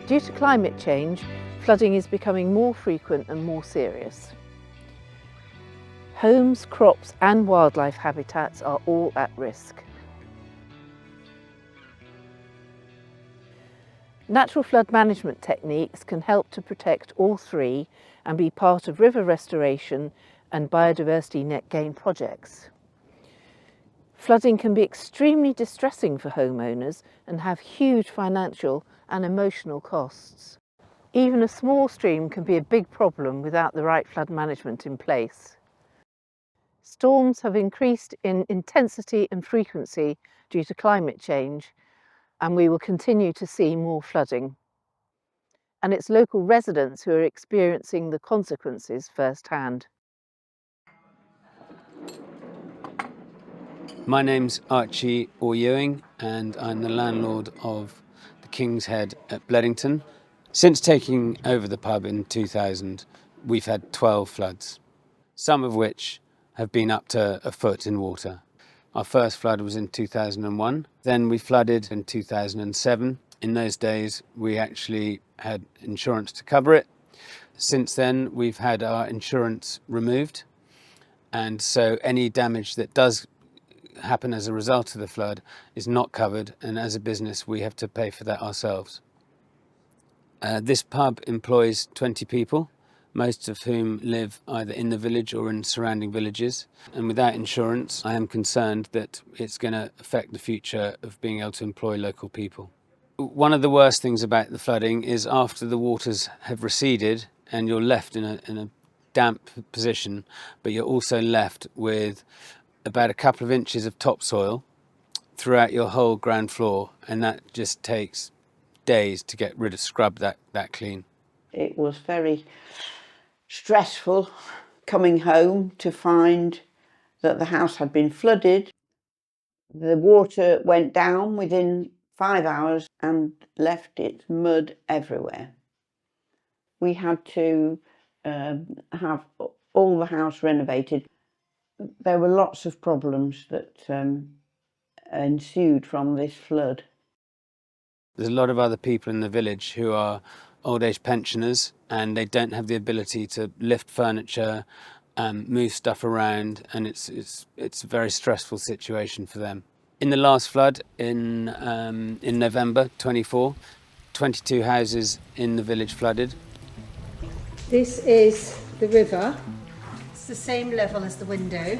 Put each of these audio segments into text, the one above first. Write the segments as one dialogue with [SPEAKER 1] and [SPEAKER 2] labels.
[SPEAKER 1] Due to climate change, flooding is becoming more frequent and more serious. Homes, crops and wildlife habitats are all at risk. Natural flood management techniques can help to protect all three and be part of river restoration and biodiversity net gain projects. Flooding can be extremely distressing for homeowners and have huge financial and emotional costs. Even a small stream can be a big problem without the right flood management in place. Storms have increased in intensity and frequency due to climate change, and we will continue to see more flooding. And it's local residents who are experiencing the consequences firsthand.
[SPEAKER 2] My name's Archie Ewing and I'm the landlord of the King's Head at Bleddington. Since taking over the pub in 2000, we've had 12 floods, some of which have been up to a foot in water. Our first flood was in 2001, then we flooded in 2007. In those days, we actually had insurance to cover it. Since then, we've had our insurance removed, and so any damage that does happen as a result of the flood is not covered, and as a business we have to pay for that ourselves. This pub employs 20 people, most of whom live either in the village or in surrounding villages, and without insurance I am concerned that it's going to affect the future of being able to employ local people. One of the worst things about the flooding is after the waters have receded and you're left in a damp position, but you're also left with about a couple of inches of topsoil throughout your whole ground floor, and that just takes days to get rid of, scrub that clean.
[SPEAKER 3] It was very stressful coming home to find that the house had been flooded. The water went down within 5 hours and left its mud everywhere. We had to have all the house renovated. There were lots of problems that ensued from this flood.
[SPEAKER 2] There's a lot of other people in the village who are old age pensioners and they don't have the ability to lift furniture, move stuff around, and it's a very stressful situation for them. In the last flood in November 24, 22 houses in the village flooded.
[SPEAKER 4] This is the river. It's the same level as the window.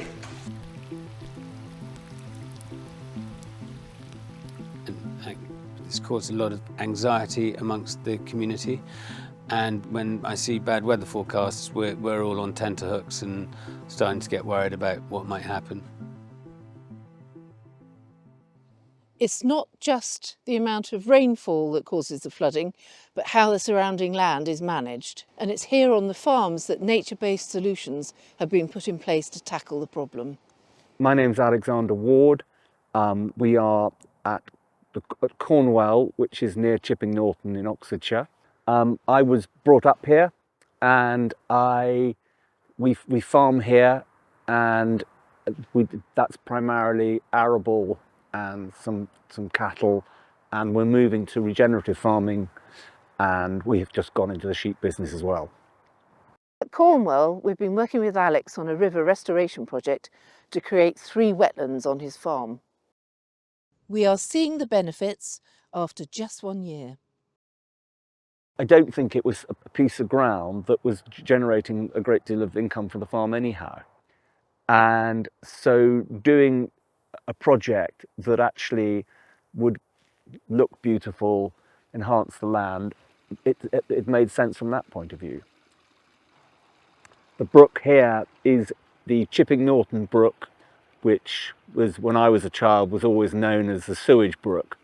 [SPEAKER 2] It's caused a lot of anxiety amongst the community, and when I see bad weather forecasts, we're all on tenterhooks and starting to get worried about what might happen.
[SPEAKER 1] It's not just the amount of rainfall that causes the flooding, but how the surrounding land is managed. And it's here on the farms that nature-based solutions have been put in place to tackle the problem.
[SPEAKER 5] My name's Alexander Ward. We are at Cornwell, which is near Chipping Norton in Oxfordshire. I was brought up here, and we farm here, and that's primarily arable and some cattle, and we're moving to regenerative farming, and we have just gone into the sheep business as well.
[SPEAKER 1] At Cornwell, we've been working with Alex on a river restoration project to create 3 wetlands on his farm. We are seeing the benefits after just 1 year.
[SPEAKER 5] I don't think it was a piece of ground that was generating a great deal of income for the farm anyhow. And so doing a project that actually would look beautiful, enhance the land, it made sense from that point of view. The brook here is the Chipping Norton Brook, which was, when I was a child, was always known as the sewage brook.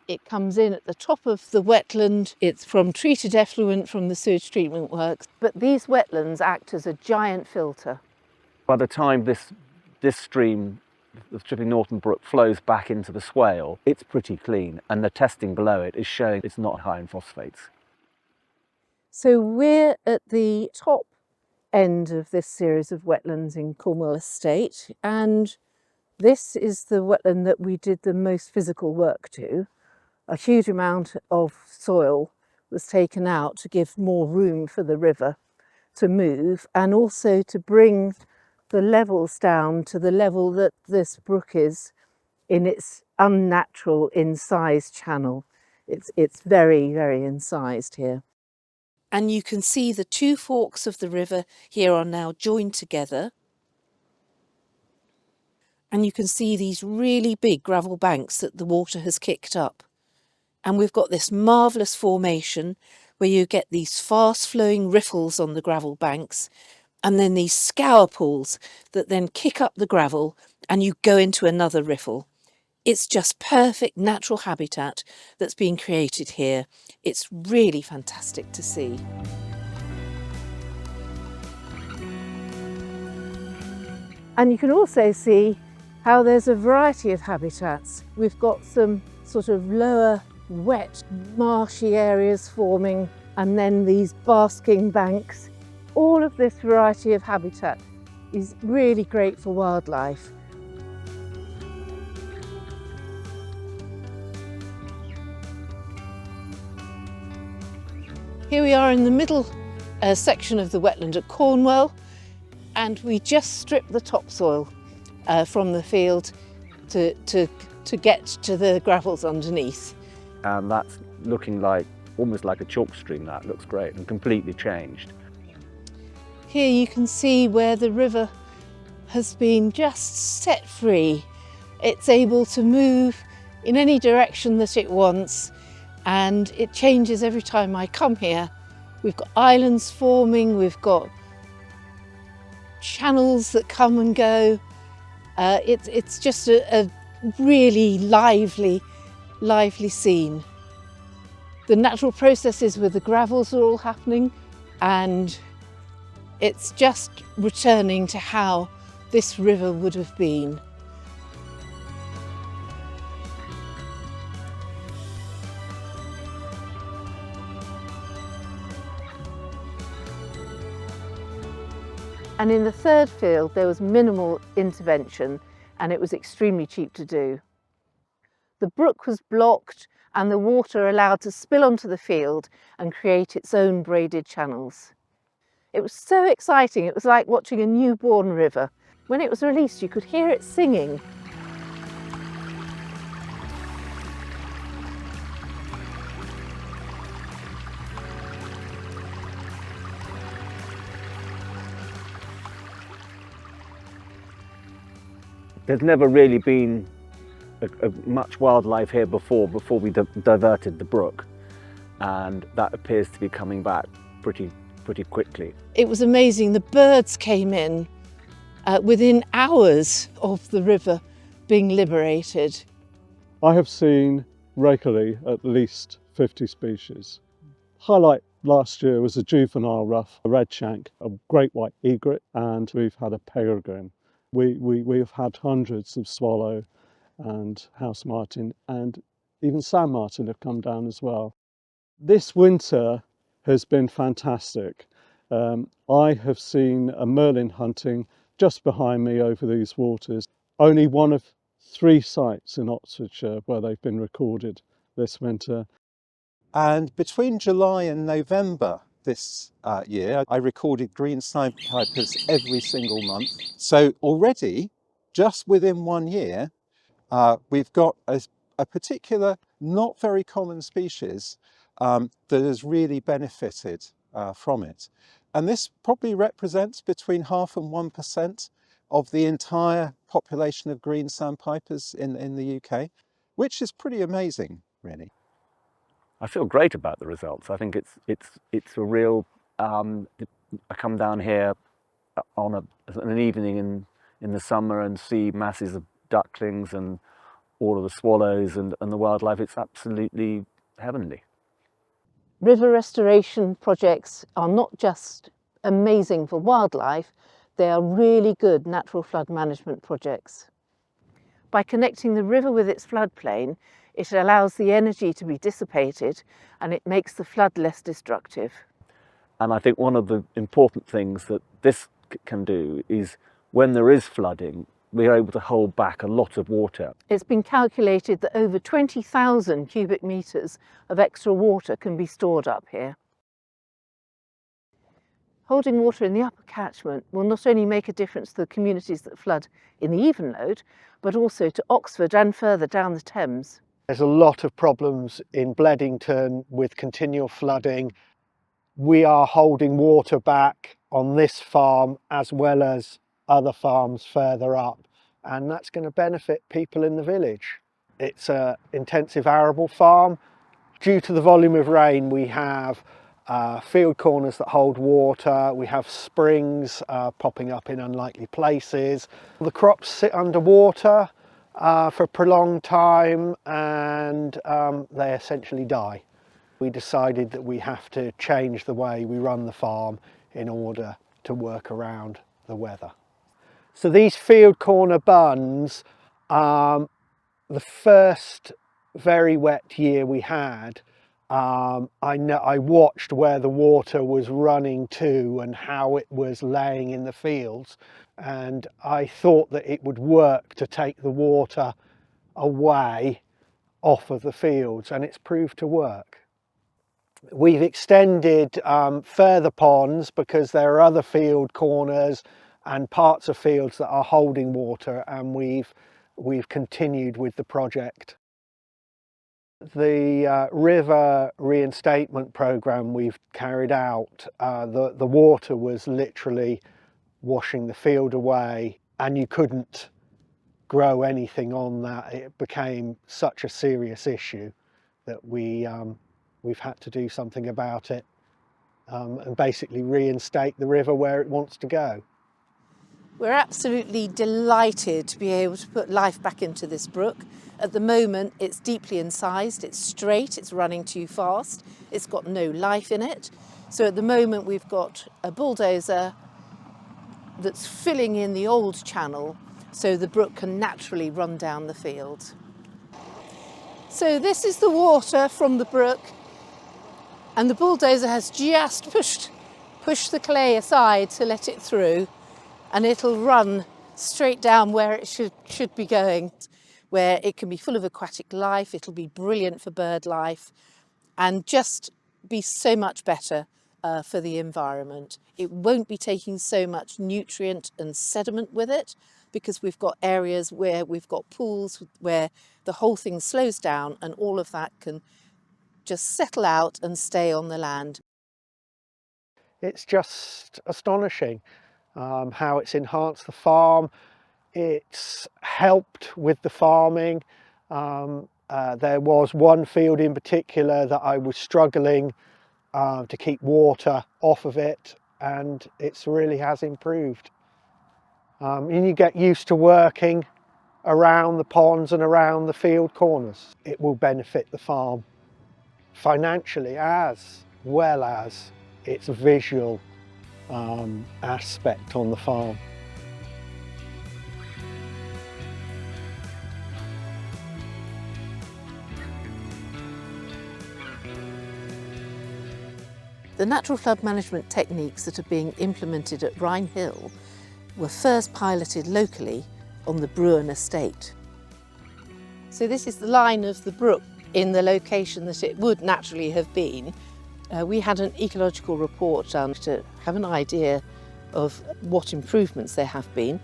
[SPEAKER 1] It comes in at the top of the wetland. It's from treated effluent from the sewage treatment works, but these wetlands act as a giant filter.
[SPEAKER 5] By the time this stream, the Chipping Norton Brook, flows back into the swale, it's pretty clean, and the testing below it is showing it's not high in phosphates.
[SPEAKER 1] So we're at the top end of this series of wetlands in Cornwell Estate, and this is the wetland that we did the most physical work to. A huge amount of soil was taken out to give more room for the river to move, and also to bring the levels down to the level that this brook is in its unnatural incised channel. It's very, very incised here. And you can see the two forks of the river here are now joined together. And you can see these really big gravel banks that the water has kicked up. And we've got this marvellous formation where you get these fast flowing riffles on the gravel banks, and then these scour pools that then kick up the gravel and you go into another riffle. It's just perfect natural habitat that's being created here. It's really fantastic to see. And you can also see how there's a variety of habitats. We've got some sort of lower, wet, marshy areas forming, and then these basking banks. All of this variety of habitat is really great for wildlife. Here we are in the middle section of the wetland at Cornwell, and we just stripped the topsoil from the field to get to the gravels underneath.
[SPEAKER 5] And that's looking like almost like a chalk stream. That looks great and completely changed.
[SPEAKER 1] Here you can see where the river has been just set free. It's able to move in any direction that it wants, and it changes every time I come here. We've got islands forming, we've got channels that come and go. It's just a really lively scene. The natural processes with the gravels are all happening, and it's just returning to how this river would have been. And in the third field, there was minimal intervention, and it was extremely cheap to do. The brook was blocked and the water allowed to spill onto the field and create its own braided channels. It was so exciting. It was like watching a newborn river. When it was released, you could hear it singing.
[SPEAKER 5] There's never really been much wildlife here before we diverted the brook, and that appears to be coming back pretty quickly.
[SPEAKER 1] It was amazing. The birds came in within hours of the river being liberated.
[SPEAKER 6] I have seen regularly at least 50 species. Highlight last year was a juvenile ruff, a redshank, a great white egret, and we've had a peregrine. We've had hundreds of swallow and house martin, and even sand martin have come down as well. This winter has been fantastic. I have seen a merlin hunting just behind me over these waters. Only one of 3 sites in Oxfordshire where they've been recorded this winter.
[SPEAKER 7] And between July and November this year, I recorded green sandpipers every single month. So already, just within 1 year, we've got a particular, not very common species that has really benefited from it. And this probably represents between 0.5% and 1% of the entire population of green sandpipers in the UK, which is pretty amazing, really.
[SPEAKER 5] I feel great about the results. I think it's a real. I come down here on an evening in the summer and see masses of ducklings and all of the swallows and the wildlife. It's absolutely heavenly.
[SPEAKER 1] River restoration projects are not just amazing for wildlife, they are really good natural flood management projects. By connecting the river with its floodplain, it allows the energy to be dissipated and it makes the flood less destructive.
[SPEAKER 5] And I think one of the important things that this can do is when there is flooding, we're able to hold back a lot of water.
[SPEAKER 1] It's been calculated that over 20,000 cubic metres of extra water can be stored up here. Holding water in the upper catchment will not only make a difference to the communities that flood in the Evenlode, but also to Oxford and further down the Thames.
[SPEAKER 8] There's a lot of problems in Bledington with continual flooding. We are holding water back on this farm as well as other farms further up, and that's going to benefit people in the village. It's an intensive arable farm. Due to the volume of rain, we have field corners that hold water, we have springs popping up in unlikely places. The crops sit underwater for a prolonged time and they essentially die. We decided that we have to change the way we run the farm in order to work around the weather. So these field corner bunds, the first very wet year we had, I watched where the water was running to and how it was laying in the fields, and I thought that it would work to take the water away off of the fields, and it's proved to work. We've extended further ponds because there are other field corners and parts of fields that are holding water, and we've continued with the project. The river reinstatement program we've carried out, the water was literally washing the field away and you couldn't grow anything on that. It became such a serious issue that we've had to do something about it and basically reinstate the river where it wants to go.
[SPEAKER 1] We're absolutely delighted to be able to put life back into this brook. At the moment, it's deeply incised, it's straight, it's running too fast, it's got no life in it. So at the moment, we've got a bulldozer that's filling in the old channel so the brook can naturally run down the field. So this is the water from the brook, and the bulldozer has just pushed the clay aside to let it through, and it'll run straight down where it should be going, where it can be full of aquatic life, it'll be brilliant for bird life, and just be so much better for the environment. It won't be taking so much nutrient and sediment with it, because we've got areas where we've got pools where the whole thing slows down and all of that can just settle out and stay on the land.
[SPEAKER 8] It's just astonishing how it's enhanced the farm. It's helped with the farming. There was one field in particular that I was struggling to keep water off of it, and it really has improved. And you get used to working around the ponds and around the field corners. It will benefit the farm financially as well as its visual aspect on the farm.
[SPEAKER 1] The natural flood management techniques that are being implemented at Rhine Hill were first piloted locally on the Bruin estate. So this is the line of the brook in the location that it would naturally have been. We had an ecological report done to have an idea of what improvements there have been,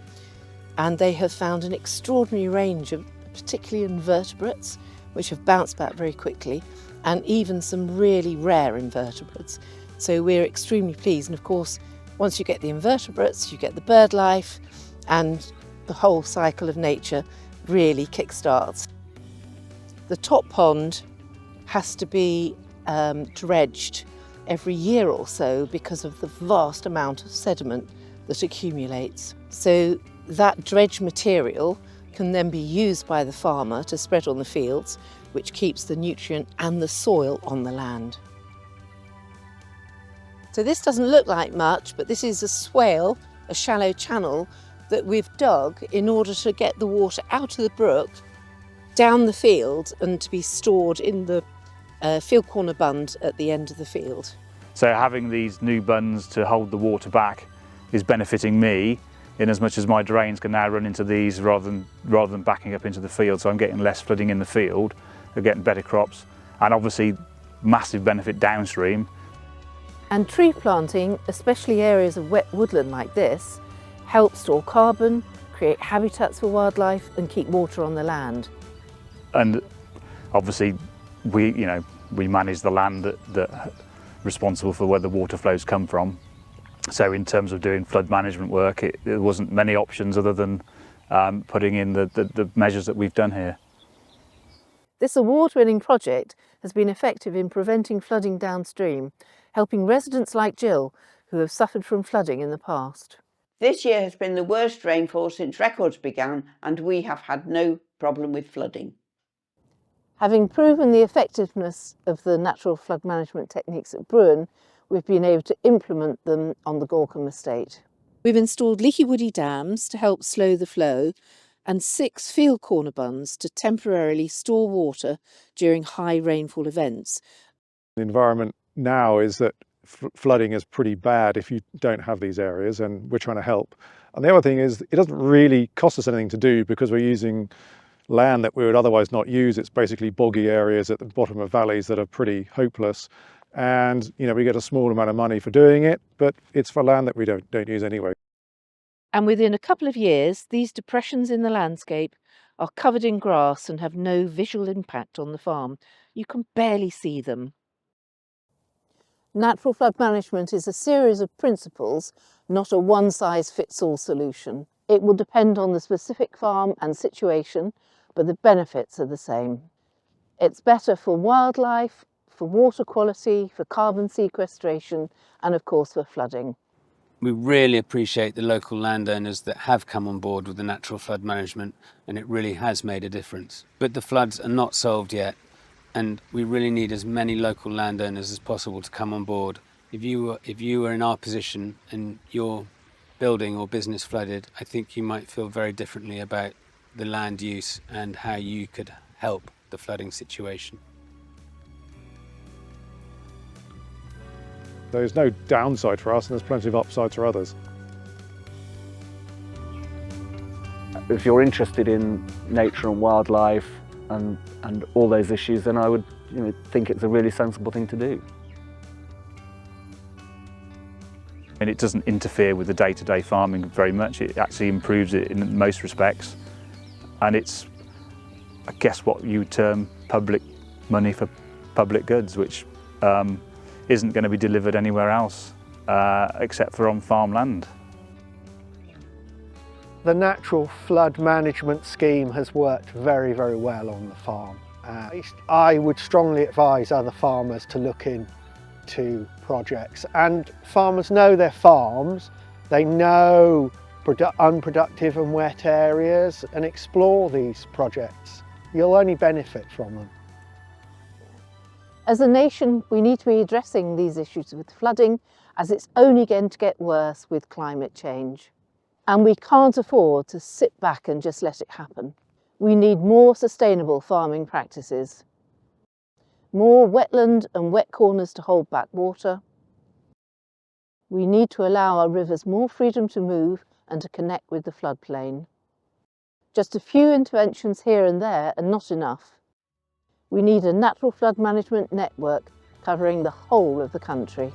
[SPEAKER 1] and they have found an extraordinary range of particularly invertebrates which have bounced back very quickly, and even some really rare invertebrates. So we're extremely pleased, and of course once you get the invertebrates you get the bird life, and the whole cycle of nature really kick-starts. The top pond has to be dredged every year or so because of the vast amount of sediment that accumulates. So that dredge material can then be used by the farmer to spread on the fields, which keeps the nutrient and the soil on the land. So this doesn't look like much, but this is a swale, a shallow channel that we've dug in order to get the water out of the brook, down the field, and to be stored in the field corner bund at the end of the field.
[SPEAKER 9] So having these new bunds to hold the water back is benefiting me, in as much as my drains can now run into these rather than backing up into the field. So I'm getting less flooding in the field, I'm getting better crops, and obviously massive benefit downstream.
[SPEAKER 1] And tree planting, especially areas of wet woodland like this, helps store carbon, create habitats for wildlife and keep water on the land.
[SPEAKER 9] And obviously we manage the land that responsible for where the water flows come from. So in terms of doing flood management work, there wasn't many options other than putting in the measures that we've done here.
[SPEAKER 1] This award-winning project has been effective in preventing flooding downstream, helping residents like Jill who have suffered from flooding in the past.
[SPEAKER 3] This year has been the worst rainfall since records began, and we have had no problem with flooding.
[SPEAKER 1] Having proven the effectiveness of the natural flood management techniques at Bruin, we've been able to implement them on the Gorcombe estate. We've installed leaky woody dams to help slow the flow and 6 field corner bunds to temporarily store water during high rainfall events.
[SPEAKER 10] The environment now is that flooding is pretty bad if you don't have these areas, and we're trying to help. And the other thing is, it doesn't really cost us anything to do because we're using land that we would otherwise not use. It's basically boggy areas at the bottom of valleys that are pretty hopeless. And we get a small amount of money for doing it, but it's for land that we don't use anyway.
[SPEAKER 1] And within a couple of years, these depressions in the landscape are covered in grass and have no visual impact on the farm. You can barely see them. Natural flood management is a series of principles, not a one-size-fits-all solution. It will depend on the specific farm and situation, but the benefits are the same. It's better for wildlife, for water quality, for carbon sequestration, and of course for flooding.
[SPEAKER 2] We really appreciate the local landowners that have come on board with the natural flood management, and it really has made a difference. But the floods are not solved yet, and we really need as many local landowners as possible to come on board. If you were in our position and your building or business flooded, I think you might feel very differently about the land use and how you could help the flooding situation.
[SPEAKER 10] There's no downside for us, and there's plenty of upsides for others.
[SPEAKER 5] If you're interested in nature and wildlife and all those issues, then I would think it's a really sensible thing to do.
[SPEAKER 9] And it doesn't interfere with the day-to-day farming very much. It actually improves it in most respects. And it's, I guess, what you term public money for public goods, which isn't going to be delivered anywhere else except for on farmland.
[SPEAKER 8] The natural flood management scheme has worked very, very well on the farm. I would strongly advise other farmers to look into projects, and farmers know their farms, they know unproductive and wet areas, and explore these projects. You'll only benefit from them.
[SPEAKER 1] As a nation, we need to be addressing these issues with flooding, as it's only going to get worse with climate change. And we can't afford to sit back and just let it happen. We need more sustainable farming practices, more wetland and wet corners to hold back water. We need to allow our rivers more freedom to move and to connect with the floodplain. Just a few interventions here and there are not enough. We need a natural flood management network covering the whole of the country.